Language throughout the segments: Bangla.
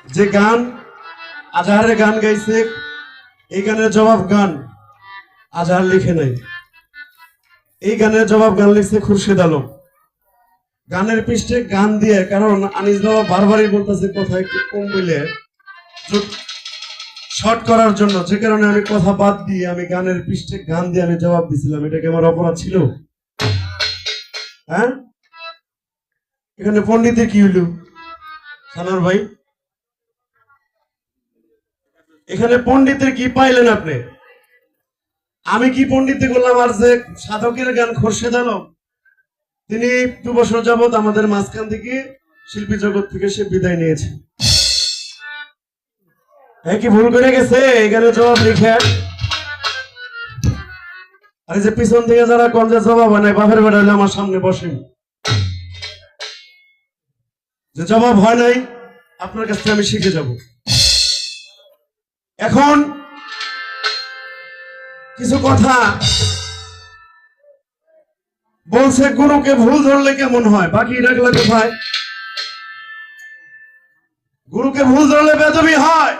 যে গান আজহারের গান গাইছে, এই গানের জবাব গান আজহার লিখে নাই। এই গানের জবাব গান লিখছে খুরশেদ আলম। গানের পৃষ্ঠে গান দিয়ে, কারণ আনিস বাবা বারবারই বলতেছে কথা একটু কম বলে শর্ট করার জন্য, যে কারণে আমি কথা বাদ দিয়ে আমি গানের পৃষ্ঠে গান দিয়ে আমি জবাব দিছিলাম। এটা কি আমার অপরাধ ছিল? হ্যাঁ, এখানে পণ্ডিতের কি হইল সানোর ভাই? এখানে পণ্ডিতের কি পাইলেন আপনি? আমি কি পণ্ডিতে করলাম? আর যে সাধকের গান খোরশেদ আলম, তিনি 2 বছর যাবৎ আমাদের মাঝখান থেকে শিল্পী জগৎ থেকে সে বিদায় নিয়েছে। কি ভুল করে গেছে এখানে জবাব লিখে? আর যে পিছন থেকে যারা কোন যে জবাব হয় নাই, বাপের বেড়া হলে আমার সামনে বসেন, যে জবাব হয় নাই আপনার কাছ থেকে আমি শিখে যাব। এখন কিছু কথা বলছে, গুরুকে ভুল ধরলে কেমন হয়, বাকি রাখলা কোথায়? গুরুকে ভুল ধরলে বেদবি হয়,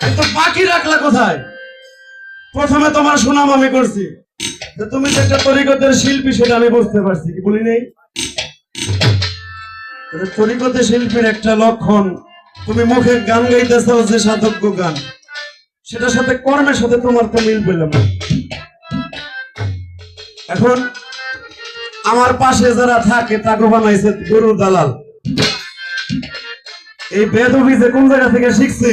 কিন্তু বাকি রাখলা কোথায়? প্রথমে তোমার সুনাম আমি করছি, যে তুমি যে একটা তরিকতের শিল্পী সেটা আমি বুঝতে পারছি, কি বলি নেই? তরিকতের শিল্পীর একটা লক্ষণ, তুমি মুখে গান গাইতেছ যে সাধক্য গান, সেটার সাথে কর্মের সাথে তোমার তো মিল পেলাম না। এখন আমার পাশে যারা থাকে তাকে বানাইছে গরুর দালাল। এই বেদবি যে কোন জায়গা থেকে শিখছে,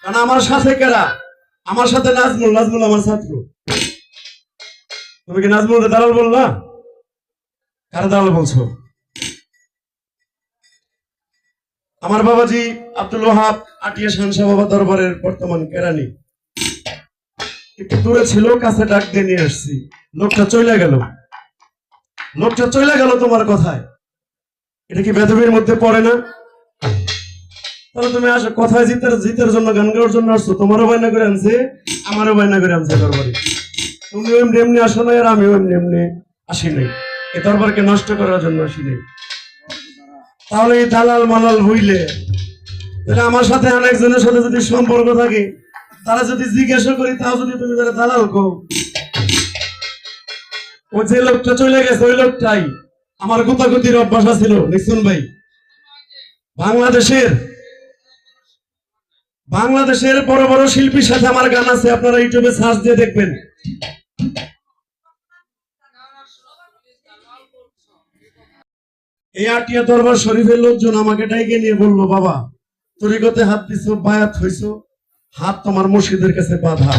কারণ আমার সাথে কেরা, আমার সাথে নাজমুল, নাজমুল আমার ছাত্র। তুমি কি নাজমুল দালাল বললা? কারা দালাল বলছো? আমার বাবাজি আব্দুল ওহাব আটিয়া শানশা বাবা দরবারের বর্তমান কেরানি, একটু দূরে ছিল, কাছে ডাক দিয়ে নিয়ে আসছি। লোকটা চলে গেল, লোকটা চলে গেল তোমার কথায়। এটা কি বেদবির মধ্যে পড়ে না? তাহলে তুমি আসো কথায় জিতের জিতের জন্য, গান গাওয়ার জন্য আসছো। তোমারও বায়না করে আনছে, আমারও বায়না করে আনছে দরবারে। তুমি এমনি এমনি আসো না, আর আমিও এমনি এমনি আসি নাই। এই দরবারকে নষ্ট করার জন্য আসি নাই। তাহলে এই দালাল মালাল হইলে, আমার সাথে অনেকজনের সাথে যদি সম্পর্ক থাকে, তারা যদি জিজ্ঞাসা করি, তাও যদি তুমি তারা দালাল কো, ও যে লোকটা চলে গেছে ওই লোকটাই আমার গুতাগুতির অভ্যাস ছিল। নিশুন ভাই, বাংলাদেশের বড় বড় শিল্পীর সাথে আমার গান আছে, আপনারা ইউটিউবে সার্চ দিয়ে দেখবেন। এই আটিয়া দরবার শরীফের লোকজন আমাকে ডাইকে নিয়ে বললো, বাবা তরিকতে হাত দিছো, বায়াত হইছো, হাত তোমার মুর্শিদের কাছে বাঁধা।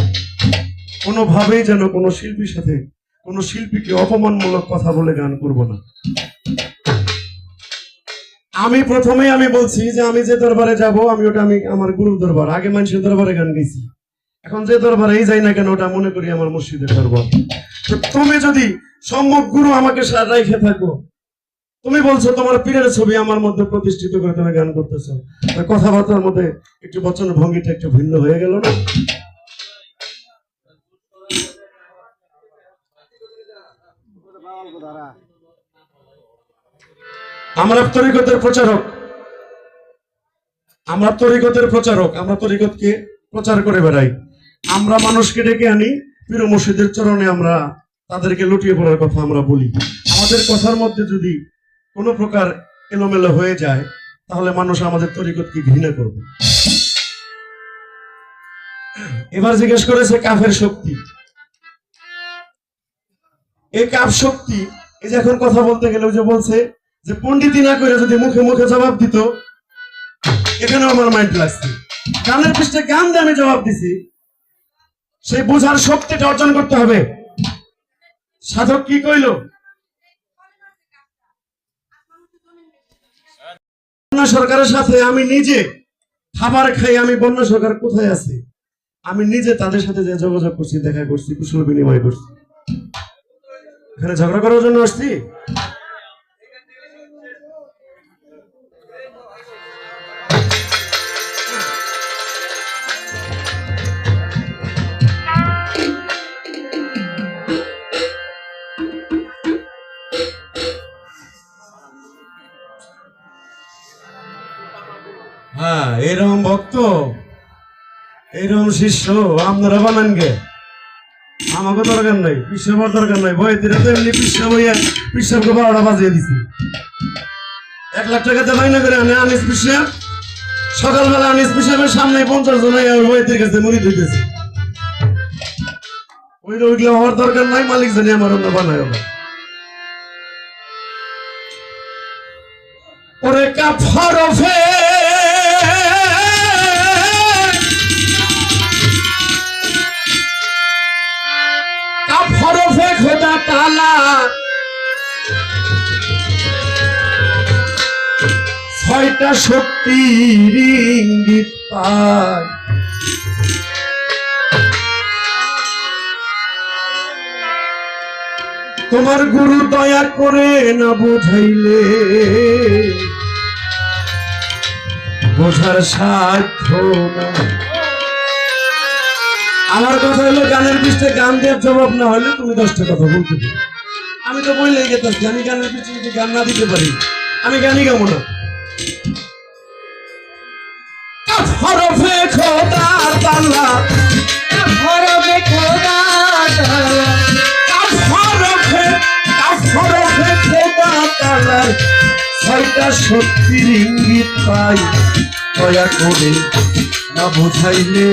কোনোভাবেই যেন কোনো শিল্পীর সাথে, কোনো শিল্পীকে অপমানমূলক কথা বলে গান করব না। আমি প্রথমেই আমি বলছি যে আমি যে দরবারে যাব, আমি ওটা আমি আমার গুরুর দরবার। আগে মানুষের দরবারে গান গেছি, এখন যে দরবারেই যাই না কেন ওটা মনে করি আমার মুর্শিদের দরবার। তো তুমি যদি সম্যক গুরু আমাকে রাইখে থাকো, তুমি বলছো তোমার পীরের ছবি আমার মধ্যে প্রতিষ্ঠিত করে তুমি গান করতেছো, কথাবার্তার মধ্যে একটু বচন ভঙ্গিটা একটু ভিন্ন হয়ে গেল না? আমরা তরিকতের প্রচারক, আমরা তরিকতের প্রচারক, আমরা তরিকতকে প্রচার করে বেড়াই। আমরা মানুষকে ডেকে আনি পীর মুর্শিদের চরণে, আমরা তাদেরকে লুটিয়ে পড়ার কথা আমরা বলি। আমাদের কথার মধ্যে যদি কোনো প্রকার এলোমেলো হয়ে যায়, তাহলে মানুষ আমাদের তরিকতকে ঘৃণা করবে। এবার জিজ্ঞেস করেছে কাফের শক্তি, এই কাফ শক্তি, এই যে এখন কথা বলতে গেলে যে বলছে যে পণ্ডিতি না করে যদি মুখে মুখে জবাব দিত, এখানেও আমার মাইন্ড লাগছে। গানের পৃষ্ঠে গান দিয়ে আমি জবাব দিছি, সেই বোঝার শক্তিটা অর্জন করতে হবে। সাধক কি কইল? সরকারের সাথে আমি নিজে খাবার খাই, আমি বন্যা সরকার কোথায় আছে, আমি নিজে তাদের সাথে যে যোগাযোগ করছি, দেখা করছি, কুশল বিনিময় করছি। এখানে ঝগড়া করার জন্য আসছি? হ্যাঁ, এরকম ভক্ত, এইরকম শিষ্য আপনারা বানান গে। আমাকে দরকার নাই, পিসাবার দরকার নাই। বইতে তো এমনি পিসাব হইয়া পিসাবকে 12টা বাজিয়ে দিছি। 1 লাখ টাকাতে বাইনা করে আনে আনিস পিসাব। সকালবেলা আনিস পিসাবের সামনে 50 জন বইতের কাছে মুড়ি দিতেছে। ওইগুলো হওয়ার দরকার নাই, মালিক জানি আমার অন্য বানায় না। ওরে কাফরফে কাফরফে খোদা তাআলা 6টা শক্তির ইঙ্গিত পায়। তোমার গুরু দয়া করে না বুঝাইলে বোঝার সাধ্য না। আমার কথা হলো গানের পৃষ্ঠে গান দেওয়ার জবাব না হলে তুমি 10টা কথা বলতে পারো। আমি তো বললেই গেতাছি, আমি গানের পৃষ্ঠে যদি গান না দিতে পারি আমি গানই গাবো না। কাফরফে খোদা তাআলা, কাফরফে খোদা তাআলা, কাফরফে খোদা তাআলা 6টা শক্তির ইঙ্গিত পাই। দয়া করে না বুঝাইলে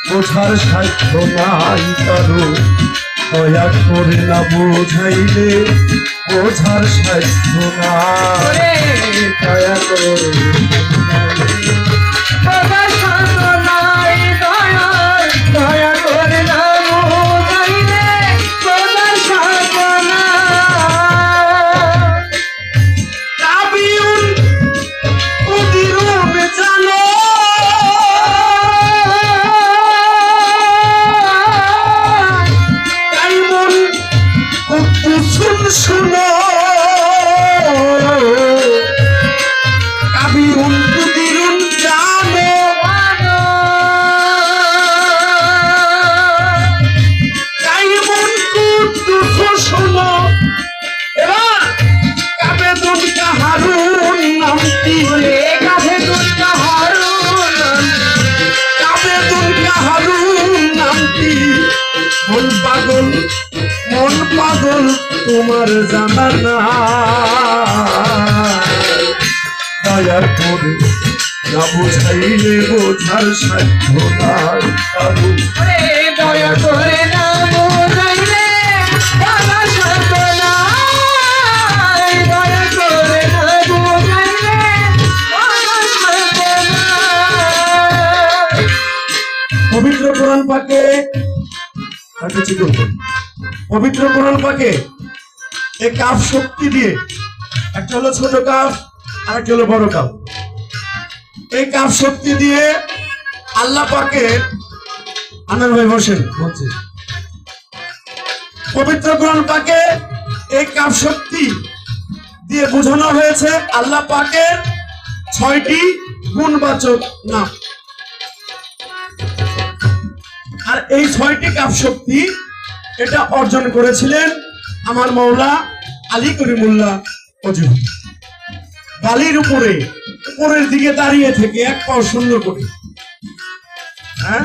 বোঝার সাধ্য নাই কারো। দয়া করে না বুঝাইলে বোঝার সাধ্য নাই। দয়া করে খোদা সাধনাই দয়াল, দয়া করে না বুঝাইলে খোদা সাধনা। তাবিউন উদিরুন জানো, কাইমন কুদ্দুসুন শুনো। কাবিউন উদিরুন জানো, কাইমন কুদ্দুসুন শুনো। এবার কাবেদুন কাহারুন নামটি, কাফেরুন কাহারুন, কাবেদুন কাহারুন নামটি। মন পাগল তোমার জানা না। দয়া করে না বুঝাইলে বোঝার সাধ্য নাই কারো। দয়া করে না বুঝাইলে খোদা সাধনা। দয়া করে না বুঝাইলে খোদা সাধনা। পবিত্র কোরআন পাকে পবিত্র কোরআন পাকে এই কাফ শক্তি দিয়ে, একটা হলো ছোট কাফ আর একটা হলো বড় কাফ। এই কাফ শক্তি দিয়ে আল্লাহ পাকে, আনার ভাই বসেন বলছে, পবিত্র কোরআন পাকে এই কাফ শক্তি দিয়ে বোঝানো হয়েছে আল্লাহ পাকের 6টি গুণবাচক নাম। আর এই 6টি কাফ শক্তি এটা অর্জন করেছিলেন আমার মাওলা আলী করিমুল্লাহ অজু। বালির উপরের দিকে দাঁড়িয়ে থেকে 1 পাও শূন্য করে, হ্যাঁ,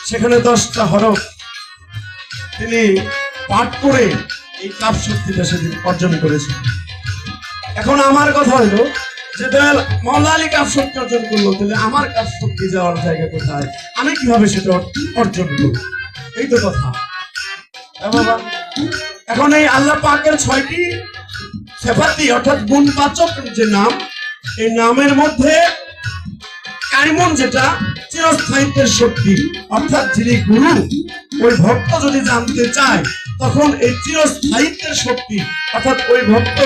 সেখানে 10টা হরফ তিনি পাঠ করে এই কাফ শক্তিটা সেদিন অর্জন করেছেন। এখন আমার কথা হলো যে দয়াল মাওলা আলী কাফ শক্তি অর্জন করলো, তাহলে আমার কাফ শক্তি যাওয়ার জায়গা কোথায়? আমি কিভাবে সেটা অর্জন করব? এই তো কথা। বাবা, এখন এই আল্লাহ পাকের 6টি সিফাতি অর্থাৎ গুণবাচক যে নাম, এই নামের মধ্যে কাইমন যেটা চিরস্থায়িত্বের শক্তি, অর্থাৎ যিনি গুরু, ওই ভক্ত যদি জানতে চায় তখন এই চিরস্থায়িত্বের শক্তি অর্থাৎ ওই ভক্ত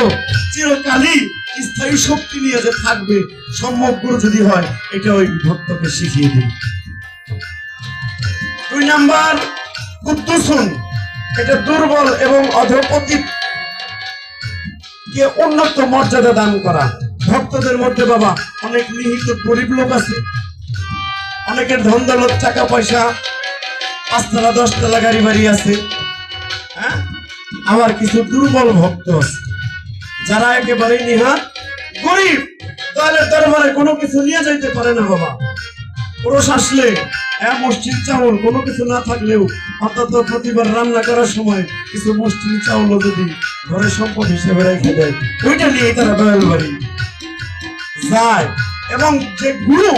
চিরকালই স্থায়ী শক্তি নিয়ে যে থাকবে, সম্যক গুরু যদি হয়, এটা ওই ভক্তকে শিখিয়ে দিবে। 2 নাম্বার কুদ্দুসুন, এটা দুর্বল এবং অধপতিত কে উন্নত মর্যাদা দান করা। ভক্তদের মধ্যে বাবা অনেক নিহিত গরিব লোক আছে, অনেকের ধন দৌলত টাকা পয়সা 5 তলা 10 তলা গাড়ি বাড়ি আছে, হ্যাঁ, আবার কিছু দুর্বল ভক্ত আছে যারা একেবারে নিহাত গরিব, তাহলে দরবারে কোনো কিছু নিয়ে যাইতে পারে না বাবা। পুরুষ আসলে মসজিদ চাউল কোনো কিছু না থাকলেও অন্তত প্রতিবার রান্না করার সময় কিছু মসজিদ চাউল যদি ঘরে সম্পদ হিসেবে রেখে দেয়, ওইটা নিয়ে তারা দয়াল বাড়ি যায়। এবং যে গুরু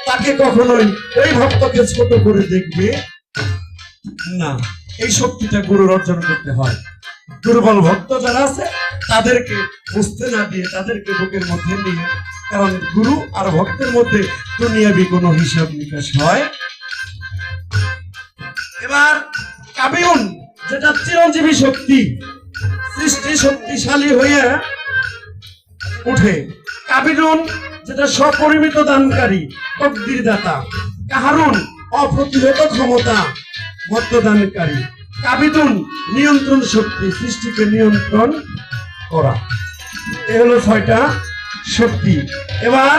তাকে কখনোই ওই ভক্তকে ছোট করে দেখবে না। এই শক্তিটা গুরুর অর্জন করতে হয়। দুর্বল ভক্ত যারা আছে তাদেরকে বুঝতে না দিয়ে তাদেরকে বুকের মধ্যে নিয়ে, কারণ গুরু আর ভক্তের মধ্যে দুনিয়াবি কোনো হিসাব নিকাশ হয়। এবার কাবিউন যেটা চিরঞ্জীবী শক্তি, সৃষ্টি শক্তিশালী হয়ে উঠে। কাবিরুন যেটা স্বপরিমিত দানকারী, তকদির দাতা। কাহারুন অপ্রতিহত ক্ষমতা, মধ্যদানকারী। কাবিদুন নিয়ন্ত্রণ শক্তি, সৃষ্টিকে নিয়ন্ত্রণ করা। এ হলো 6টা শক্তি। এবার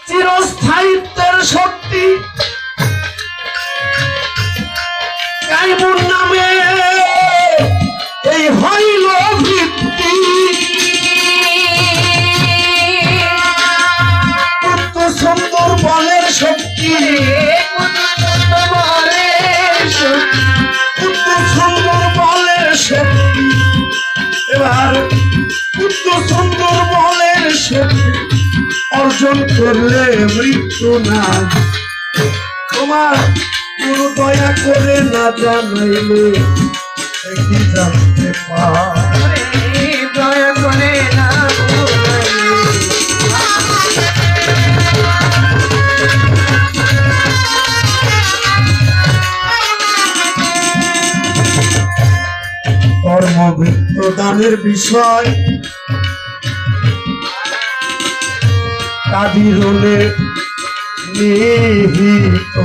চিরস্থায়িত্বের শক্তি কাইমুন নামে এই হইল ভিত্তি। সুন্দর বলের শক্তি, সুন্দর বলের শক্তি। এবার সুন্দর বলের শক্তি অর্জন করলে মৃত্যু না। তোমার কোনো দয়া করে না জানাইলে কি জানতে পারে, দয়া করে না কর্মবৃত্ত দানের বিষয় কাদিরুনে নিহিত।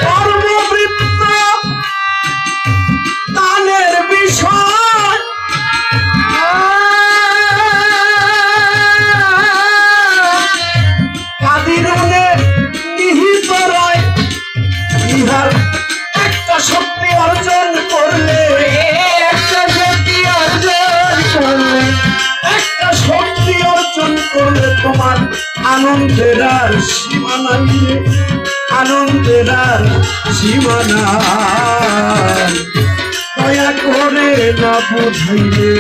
কর্মবৃত্ত দানের বিষয় কাদিরুনে নিহিত রয়। ইহার একটা শক্তি অর্জন করলে, একটা শক্তি অর্জন করলে, একটা শক্তি অর্জন করলে তোমার আনন্দের আর সীমা নাই, আনন্দের আর সীমা নাই। দয়া করে না বুঝাইলে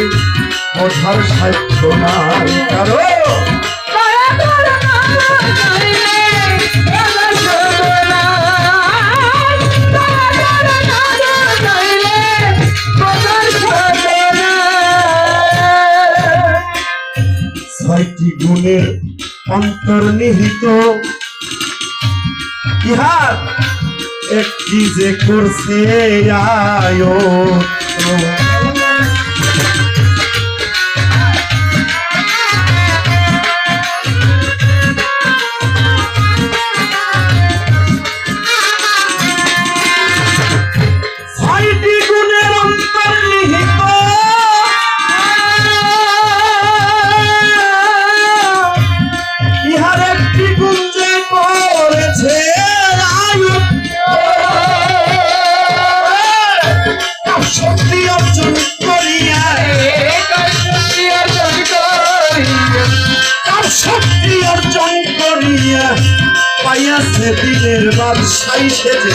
বোঝার সাধ্য নাই কারো। দয়া করে না বুঝাইলে বোঝার সাধ্য নাই, দয়া করে না বুঝাইলে বোঝার সাধ্য নাই। 6টি গুণের অন্তর্নিহিত, ইহার একটি যে করছে আয়ত্ত। ছয়টি গুণের অন্তর্নিহিত, ইহার একটি গুণ যে করেছে শক্তি অর্জন করিয়া, শক্তি অর্জন করিয়া পাইয়াছে দিনের বাদশাই সেজে,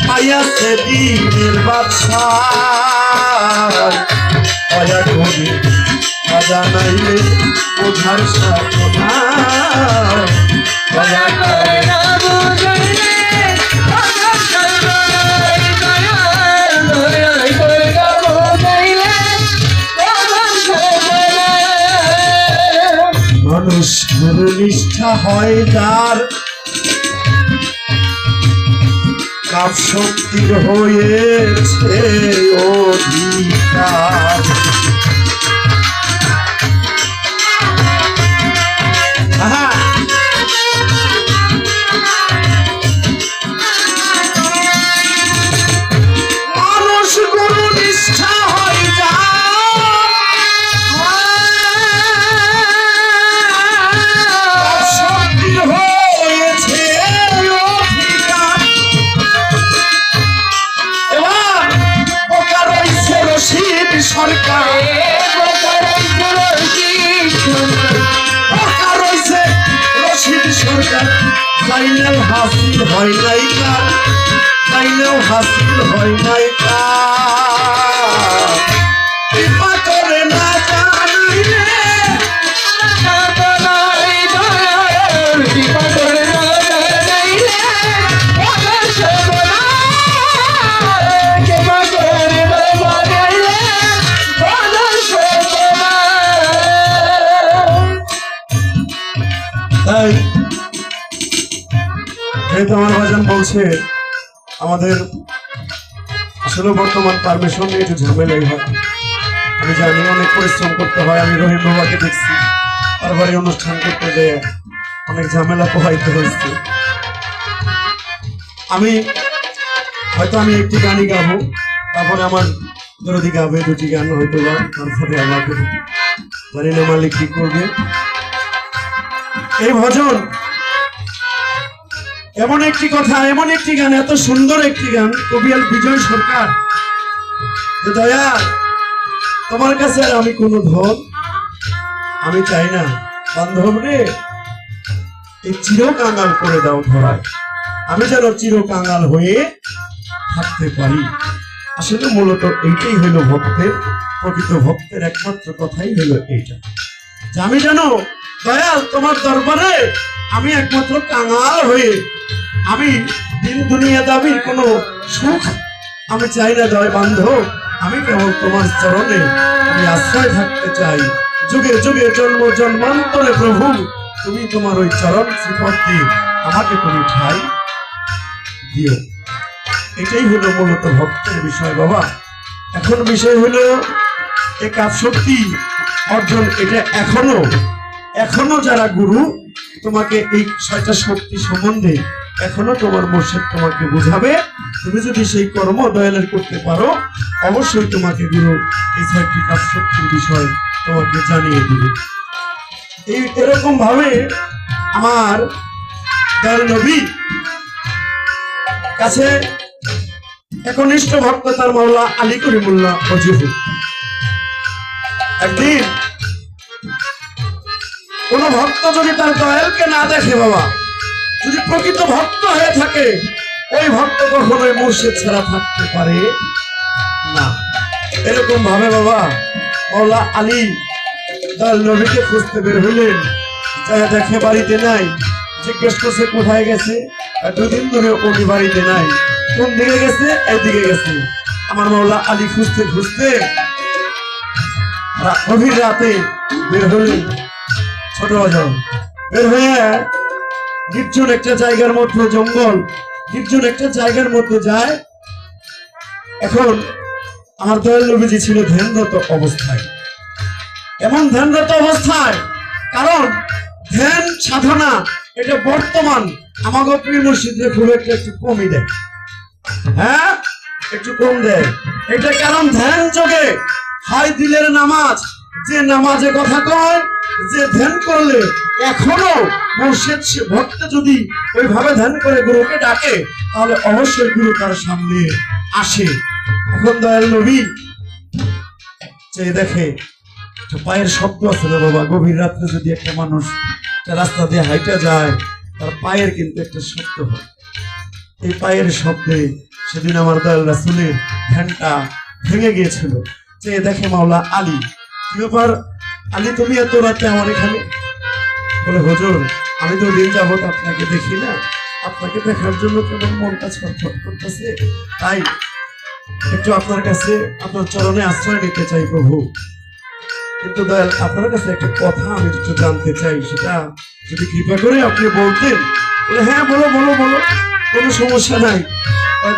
পাইয়াছে দিনের বাদশাহ। দয়া করে জানাইলে বোঝার সাধ্য নাই, দয়া করে না বুঝাইলে বোঝার সাধ্য নাই, দয়া করে না বুঝাইলে বোঝার সাধ্য নাই। মানুষ গুরু নিষ্ঠা হয় যার, কাপ শক্তির হয়েছে অধিকার। মানুষ গুরু নিষ্ঠা হয় সরকার আর রয়েছে রশিদ সরকার ফাইনাল হাসিল হয় নাই কার ফাইনাল হাসিল হয় নাই কার কৃপা করে না জানাইলে তাই যেহেতু আমার ভাজন বলছে আমাদের আসলে বর্তমান পারমিশন নিয়ে একটু ঝামেলাই হয়। আমি জানি অনেক পরিশ্রম করতে হয়। আমি রহিম বাবাকে দেখছি তারপরে অনুষ্ঠান করতে যেয়ে অনেক ঝামেলা পোহাইতে হয়েছে। আমি একটি গানই গাবো, তারপরে আমার দরদি গাবে দুটি গান হয়তো বা, তারপরে আমাকে জানি না মালিক কি করবে। এই ভজন এমন একটি কথা, এমন একটি গান, এত সুন্দর একটি গান, কবিয়াল বিজয় সরকার, যে দয়া তোমার কাছে আর আমি কোনো ধন আমি চাই না, বান্ধব রে এই চির কাঙাল করে দাও ধরায়, আমি যেন চির কাঙাল হয়ে থাকতে পারি। আসলে মূলত এইটাই হলো ভক্তের, প্রকৃত ভক্তের একমাত্র কথাই হলো এইটা, যে আমি যেন দয়াল তোমার দরবারে আমি একমাত্র কাঙাল হয়ে, আমি দিন দুনিয়া দাবির কোনো সুখ আমি চাই না দয় বান্ধব, আমি কেবল তোমার চরণে আমি আশ্রয় থাকতে চাই। যুগে যুগে জন্ম জন্মান্তরে প্রভু তুমি তোমার ওই চরণ শ্রীপদে আমাকে তুমি ঠাই দিও। এটাই হলো মূলত ভক্তের বিষয় বাবা। এখন বিষয় হলো এই কাজশক্তি অর্জন, এটা এখনো যারা গুরু তোমাকে এই 6টা শক্তি সম্বন্ধে এখনো তোমার মুর্শিদ তোমাকে বুঝাবে। তুমি যদি সেই কর্ম দয়ালের করতে পারো অবশ্যই তোমাকে গুরু এই 6টি কাজশক্তির বিষয় তোমাকে জানিয়ে দিবে। এই এরকম ভাবে আমার দয়াল নবী কাছে একনিষ্ঠ ভক্ত তার মাওলা আলী করিমুল্লাহ ওজুহু একদিন কোন ভক্ত যদি তার দয়ালকে না দেখে বাবা, যদি প্রকৃত ভক্ত হয়ে থাকে ওই ভক্ত কখনোই মুর্শিদ ছাড়া থাকতে পারে না। এরকম ভাবে বাবা মাওলা আলী দয়াল নবীকে খুঁজতে বের হইলেন, যারা দেখে বাড়িতে নাই, জিজ্ঞেস করছে কোথায় গেছে, 2 দিন ধরে উনি বাড়িতে নাই, কোন দিকে গেছে, এইদিকে গেছে। আমার মাওলা আলী খুঁজতে খুঁজতে গভীর রাতে বের হলেন, ছোট বাজার বের হয়ে নির্জন একটা জায়গার মধ্যে, জঙ্গল নির্জন একটা জায়গার মধ্যে যায়। এখন আমার দয়াল নবীজি ছিল ধ্যানরত অবস্থায়, এমন ধ্যানরত অবস্থায়, কারণ ধ্যান সাধনা এটা বর্তমান আমাকে প্রিয় মসজিদে খুব একটু কমই দেয়, হ্যাঁ একটু কম দেয়। এটা কারণ ধ্যান যোগে হয় দিলের নামাজ, যে নামাজে কথা কয়, যে ধ্যান করলে এখনো মুর্শিদ ভক্ত যদি ওইভাবে ধ্যান করে গুরুকে ডাকে তাহলে অবশ্যই গুরু তার সামনে আসে। এখন দয়াল নবী চেয়ে দেখে পায়ের শব্দ আছে না বাবা, গভীর রাত্রে যদি একটা মানুষ রাস্তা দিয়ে হাইটা যায় তার পায়ের কিন্তু একটা শব্দ হয়। এই পায়ের শব্দে সেদিন আমার দয়াল রাসূলের ধ্যানটা ভেঙে গিয়েছিল। চেয়ে দেখে মাওলা আলী, কি ব্যাপার আলী তুমি এত রাতে আমার এখানে? বলে হুজুর আমি তো দিন যাবত আপনাকে দেখি না, আপনাকে দেখার জন্য কেমন মনটা ছটফট করতেছে, তাই একটু আপনার কাছে আপনার চরণে আশ্রয় নিতে চাই প্রভু। কিন্তু দয়াল আপনার কাছে একটা কথা আমি একটু জানতে চাই, সেটা যদি কৃপা করে আপনি বলতেন। বলে হ্যাঁ বলো বলো বলো, কোনো সমস্যা নাই।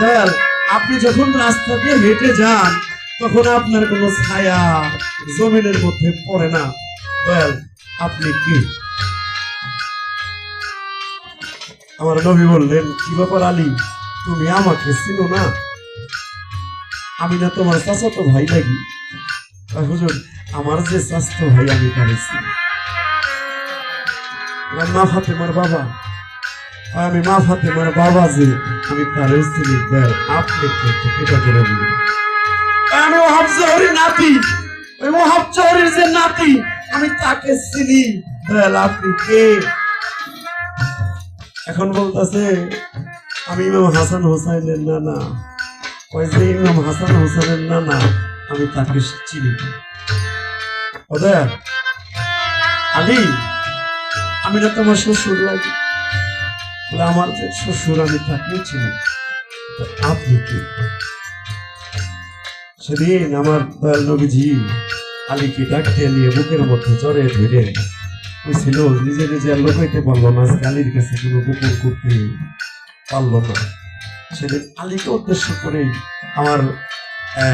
দয়াল আপনি যখন রাস্তা দিয়ে হেঁটে যান তখন আপনার কোনো ছায়া জমিনের মধ্যে পড়ে না, দয়াল আপনি কি? আমার নবী বললেন, কি ব্যাপার আলী তুমি আমাকে চিনো না? আমি না তোমার চাচাতো ভাই লাগি? হুজুর আমার যে চাচাতো ভাই আমি পারেছি, মা ফাতেমার বাবা, আমি মা ফাতেমার বাবা যে আমি তার স্ত্রী, আপনি একটু কৃপা করে বলুন। আমি ওহাব জহরির নাতি, ওই ওহাব জহরির যে নাতি আমি তাকে চিনি। দয়াল আপনি কে? এখন বলতেছে আমি ইমাম হাসান হোসাইনের নানা। কয় যে ইমাম হাসান হোসেনের নানা আমি তাকে চিনি। ও দয়াল আলী, আমি না তোমার শ্বশুর লাগি? বলে আমার যে শ্বশুর আমি তাকে চিনি। আপনি কি? সেদিন আমার দয়াল নবীজি আলীকে ডাকতে নিয়ে বুকের মধ্যে জড়ে ধরে ছিল, নিজে নিজে আর লোকাইতে পারলো না, আলীর কাছে কোনো গোপন করতে পারলো না। সেদিন আলীকে উদ্দেশ্য করেই আমার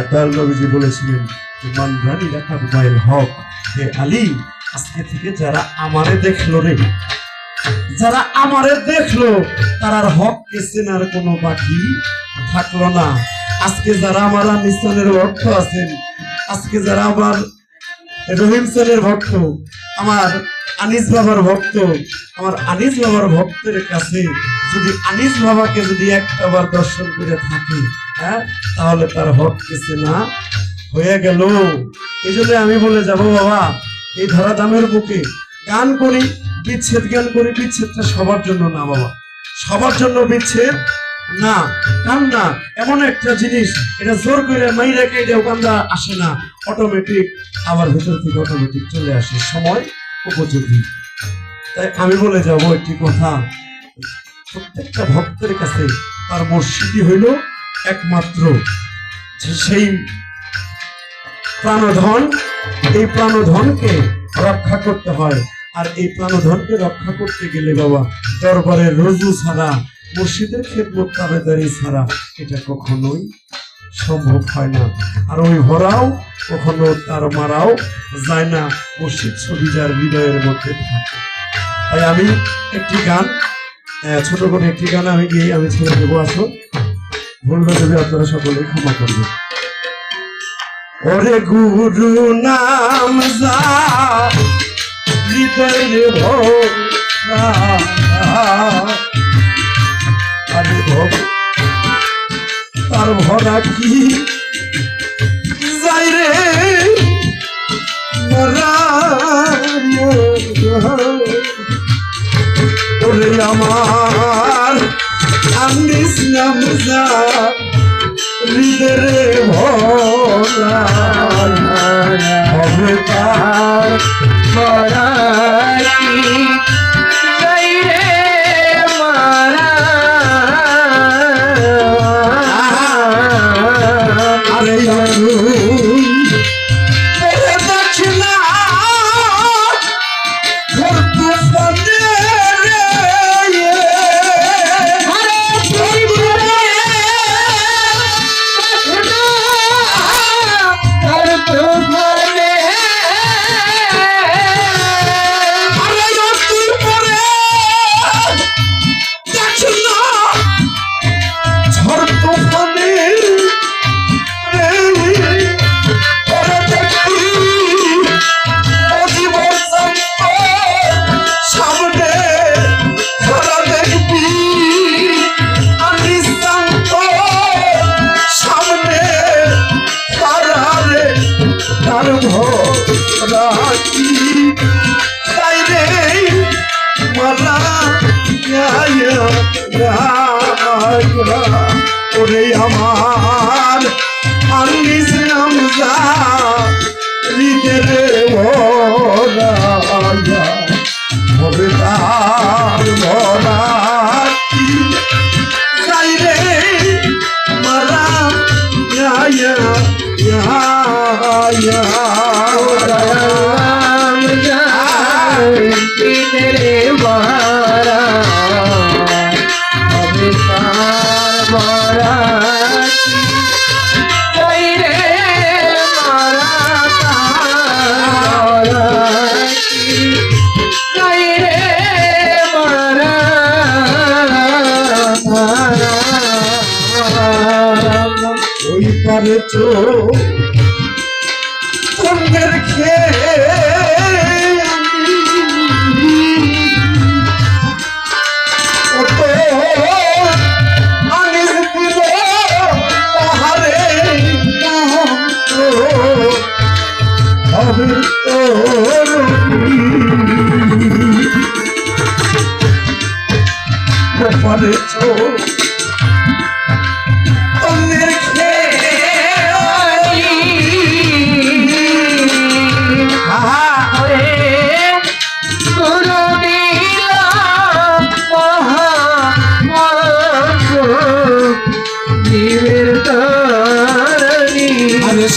দয়াল নবীজি বলেছিলেন যে মান রানী রাখার মায়ের হক, হে আলী আজকে থেকে যারা আমারে দেখলো রে, যারা আমারে দেখলো তারার হক কে চেনার কোনো বাকি থাকলো না। আজকে যারা আমার নিস্তানের ভক্ত আছেন, আজকে যারা আমার রহিম স্যারের ভক্ত, আমার আনিস বাবার ভক্ত, আমার আনিস বাবার ভক্তের কাছে যদি আনিস বাবাকে যদি একটাবার দর্শন করে থাকি, হ্যাঁ, তাহলে তার হক কিছু না হয়ে গেল। এই জন্য আমি বলে যাব বাবা, এই ধরাধামের বুকে গান করি, বিচ্ছেদ গান করি, বিচ্ছেদটা সবার জন্য না বাবা, সবার জন্য বিচ্ছেদ না। কান্না এমন একটা জিনিস, এটা জোর করে মাইরা কেটেও কান্দা আসে না, অটোমেটিক আবার ভেতর থেকে অটোমেটিক চলে আসে সময় উপযোগী। তাই আমি বলে যাব একটি কথা, প্রত্যেকটা ভক্তের কাছে তার মসজিদই হইল একমাত্র যে সেই প্রাণধন। এই প্রাণধনকে রক্ষা করতে হয়, আর এই প্রাণধনকে রক্ষা করতে গেলে বাবা দরবারের রজু ছাড়া, মসজিদের খেদমত তাবেদারি ছাড়া এটা কখনোই সম্ভব হয় না। আর ওই ভরাও কখনো তার মারাও যায় না, মসজিদ ছবি যার হৃদয়ের মধ্যে থাকে। তাই আমি একটি গান, ছোট করে একটি গান আমি গিয়ে আমি ছেড়ে দেবো। আসো, ভুলবে যদি আপনারা সকলে ক্ষমা করবেন। ওরে গুরু নাম যা হৃদয়ের ভরা, আরে ভব তার ভরা কি যাই রে ওরে আমার আনিস নাম যা হৃদয়ে ভরা, হবে তার ভরা কি যাই রে মারা। আরে দক্ষিণা ওরে আমার আনিস নাম যা হৃদয়ে ভরা, হবে তার ভরা কি যাই রে মারা। রাম যাই রে মারা, হবে তার ভরা কি যাই রে মারা, তার ভরা কি যাই রে মারা। ওই পারে চো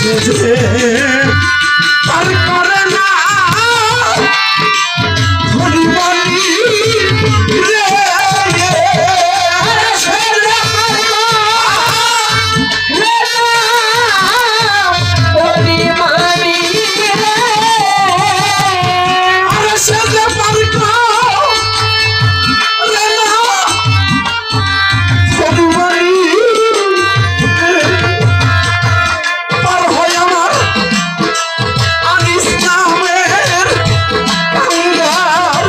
সে যে পার করে না ধনী মানি রে সে যে পার করে ধনী মানি রে আরে সে যে পার করে না ধনী মানি পার হয় আমার আনিস নামের কাঙ্গাল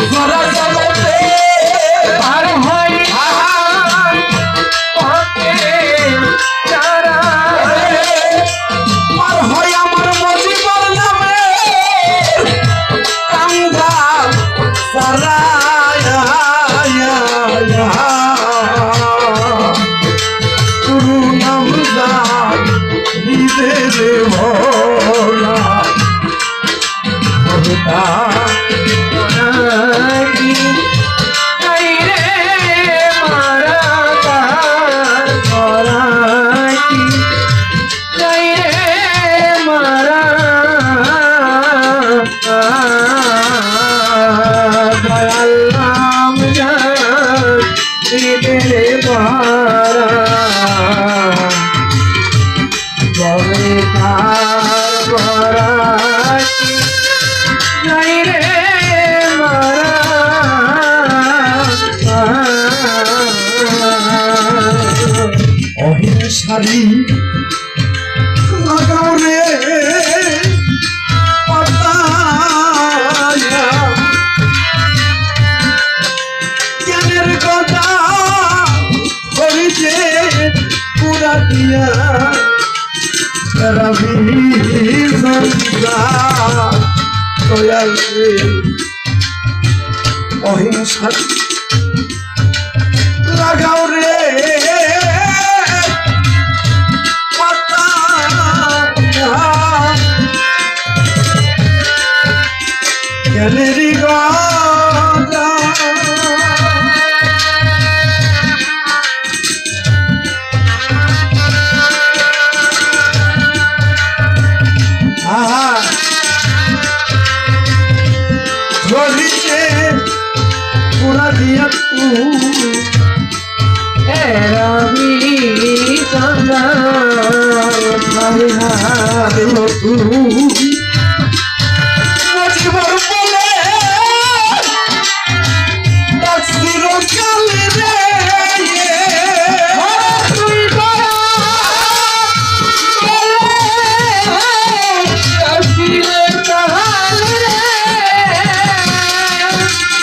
ধরা জগতে পার হয় পথে যারা পার হয় আমার মজিবর নামের কাঙ্গাল ধরা গুরু নাম যার হৃদয়ে ভোলা ভোলা নাকি যাই রে মারা তার করাকি যাই রে মারা দয়াল নাম যার হৃদয়ে ভরা জবে তার করাকি যাই রে অহিংসারি লাগাও রে পাতায়া জ্ঞানের কথা হরিতে পুরা দিয়া রবি সংসার দয়াল রে অহিংসা লাগাও রে জ্ঞানেরই গজা ধরিতে পুরা দিয়া তুই রবি চন্দ্র মজিবর বলে ডাকছিল কালে রে তুই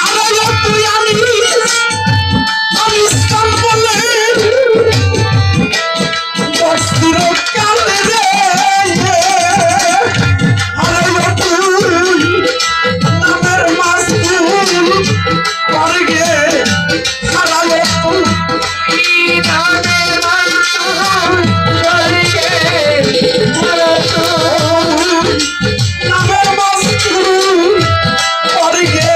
আরে তুই আনিস কাল বলে ডাকছিল কালে রে আরে তুই নামের মাসুল করগে হারালে তুই নামের মাসুল করগে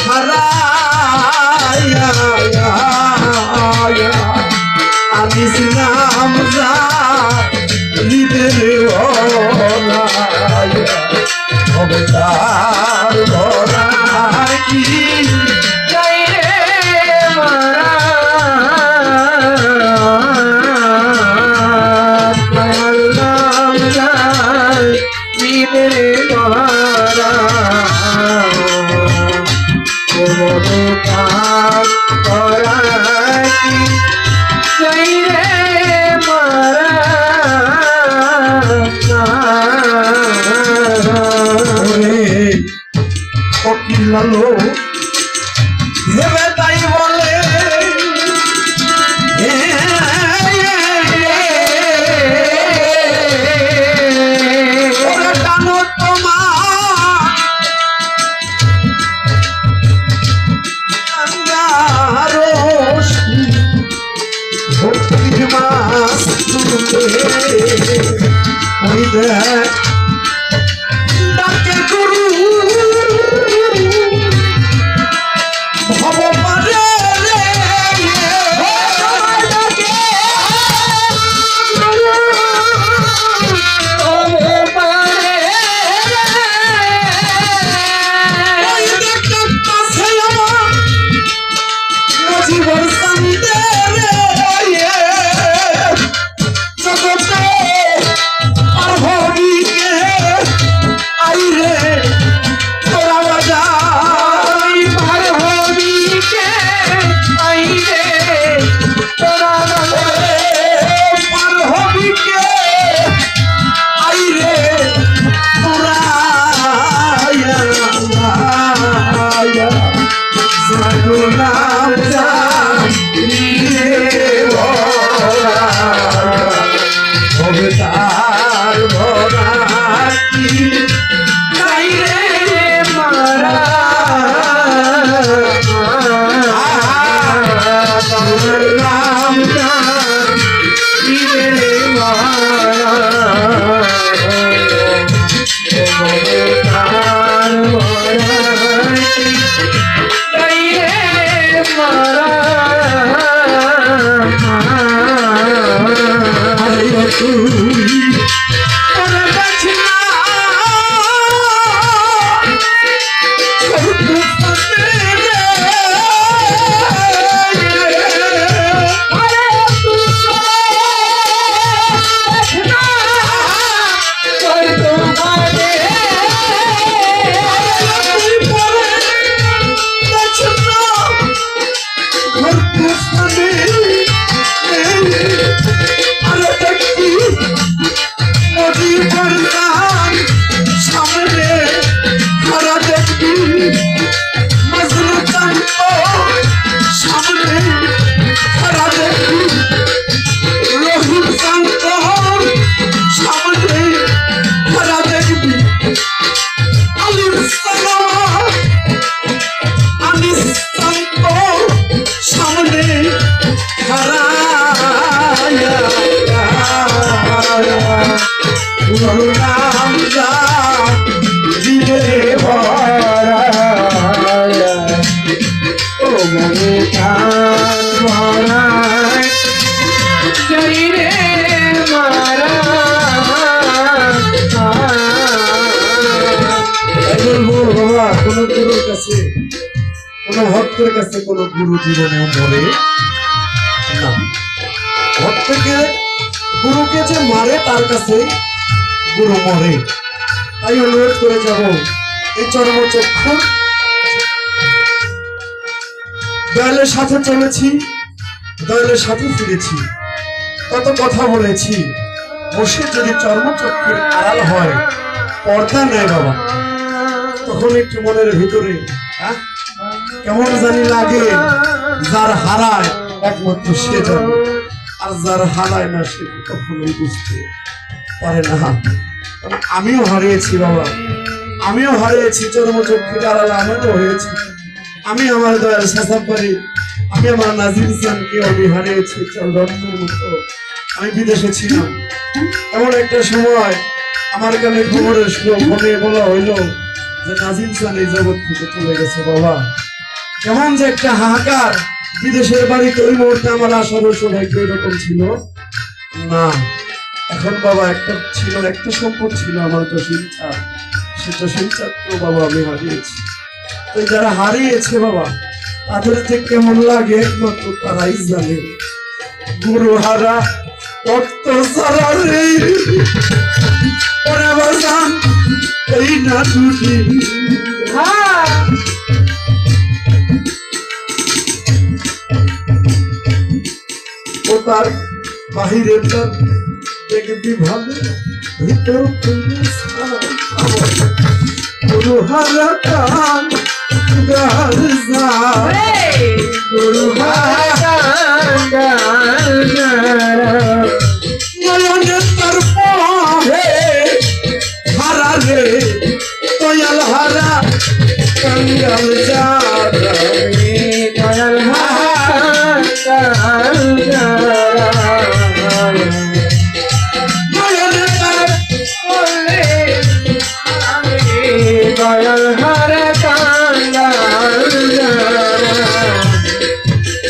হারায়া আনিস নাম যা হৃদয়ে ভোলা হবে তার ভরা কি যাই রে মারা দয়াল নাম যার হৃদয়ে ভরা মমতার করাকি যাই রে ওরে অকিলালো ভেবে তাই বলে ওরে টানো তোমার আঙ্গারসি ভক্তির মাস তুলে ওই দেখ ডাকে গুরু ভবপারে রে তোমার ডাকে বরদান সামনে ধরা দেখবি মজনু চান্ত সামনে ধরা দেখবি রহিম চান্ত সামনে ধরা দেখবি আলিম সালাম আনিস চান্ত সামনে ধরা নাম যা দিলে ভরা ও মনে প্রাণ ভরায় জয় রে মারা বলবো বাবা কোন গুরুর কাছে কোন ভক্তের কাছে কোন গুরু জীবনেও মরে না। ভক্তকে গুরুকে যে মারে তার কাছে গুরু মরে। তাই অনুরোধ করে যাব এই চর্মচক্ষু দয়ালের সাথে চলেছি, দয়ালের সাথে ফিরেছি, কত কথা বলেছি। বসে যদি চর্মচক্ষুর আড়াল হয়, পর্দা নেয় বাবা, তখন একটু মনের ভিতরে কেমন জানি লাগে। যার হারায় একমাত্র সে জানে, আর যার হারায় না সে কখনোই বুঝতে পারে না। আমিও হারিয়েছি বাবা, আমিও হারিয়েছি চর্মচক্ষুর আড়ালে, আমিও হয়েছি। আমি আমার দয়াল সাসাবাড়ি, আমি আমার নাজির ইসলামকে আমি হারিয়েছি রত্নের মতো। আমি বিদেশে ছিলাম, এমন একটা সময় আমার কানে খবরের ফোনে বলা হইলো যে নাজির ইসলাম এই জগৎ থেকে চলে গেছে। বাবা কেমন যে একটা হাহাকার। বিদেশের বাড়িতে ওই মুহূর্তে আমার আসার সৌভাগ্য এরকম ছিল না। এখন বাবা একটা ছিল, একটা সম্পদ ছিল আমার জসিম চাঁদ, সে জসিম চাঁদকেও বাবা আমি হারিয়েছি। তো যারা হারিয়েছে বাবা তাদের যে কেমন লাগে একমাত্র তারাই জানে। গুরু হারা রক্ত সারা রে ওরে বাজান এই না টুটি ও তার বাহিরে তার দেখবি ভালো, ভিতর গুরু হারা কাম গুরু তার পরে হারা রে দয়াল হারা কঙ্গাল দয়াল দয়াল হারা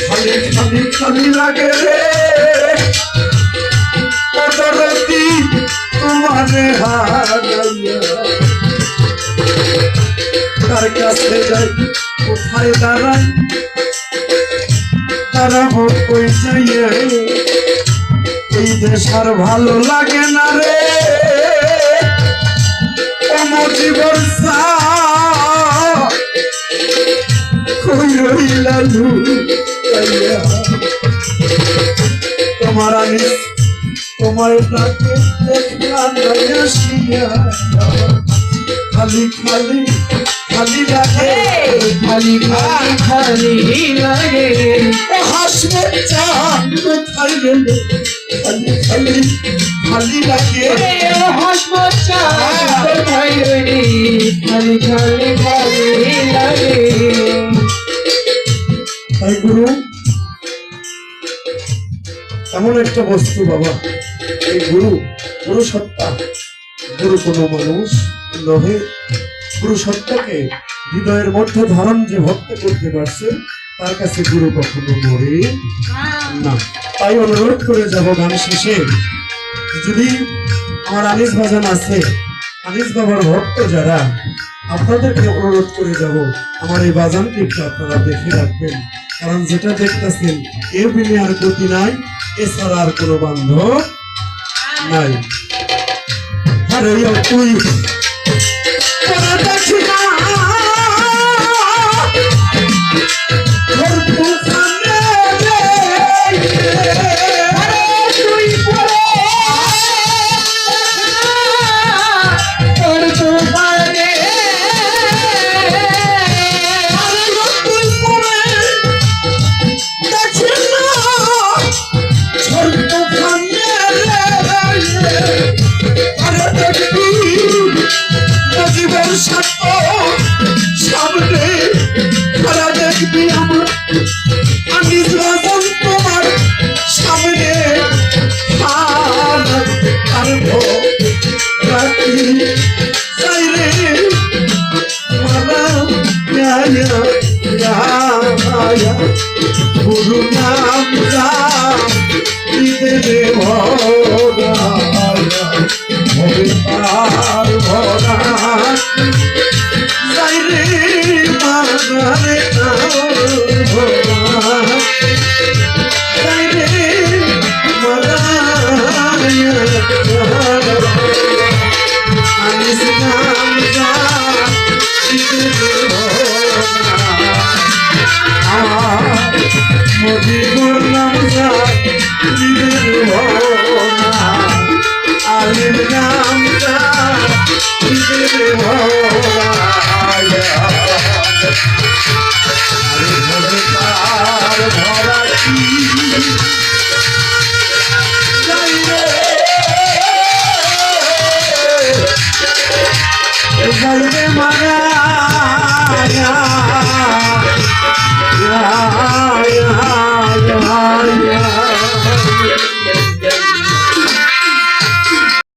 খালি খালি খালি লাগে রে কতরতি তোমারে হারাইয়া। তার কাছে যাই কোথায় দাঁড়াই, তারা ভোট কই যাইয়ে এই দেশ আর ভালো লাগে না রে। জীবন তোমার আমি তোমার ডাকে দেখলাম খালি খালি খালি লাগে, খালি খালি খালি লাগে হাসবে চাঁদ কোথায় গেলে খালি খালি খালি লাগে। হাসবো কোথায় গেলি খালি খালি খালি লাগে। তাই গুরু এমন একটা বস্তু বাবা, এই গুরু গুরু সত্তা, গুরু কোনো মানুষ নহে। গুরু সত্তাকে হৃদয়ের মধ্যে ধারণ যে ভক্ত করতে পারছে তার কাছে গুরু কখনো মরে না। তাই অনুরোধ করে যাব গান শেষে, যদি আমার আনিস বাজান আছে, আনিস বাবার ভক্ত যারা, আপনাদেরকে অনুরোধ করে যাব আমার এই বাজানকে একটু আপনারা দেখে রাখবেন। কারণ যেটা দেখতেছেন এর বিনে আর গতি নাই, এছাড়া আর কোনো বান্ধব নাই। আরে তুই দেখি না জলবে মারা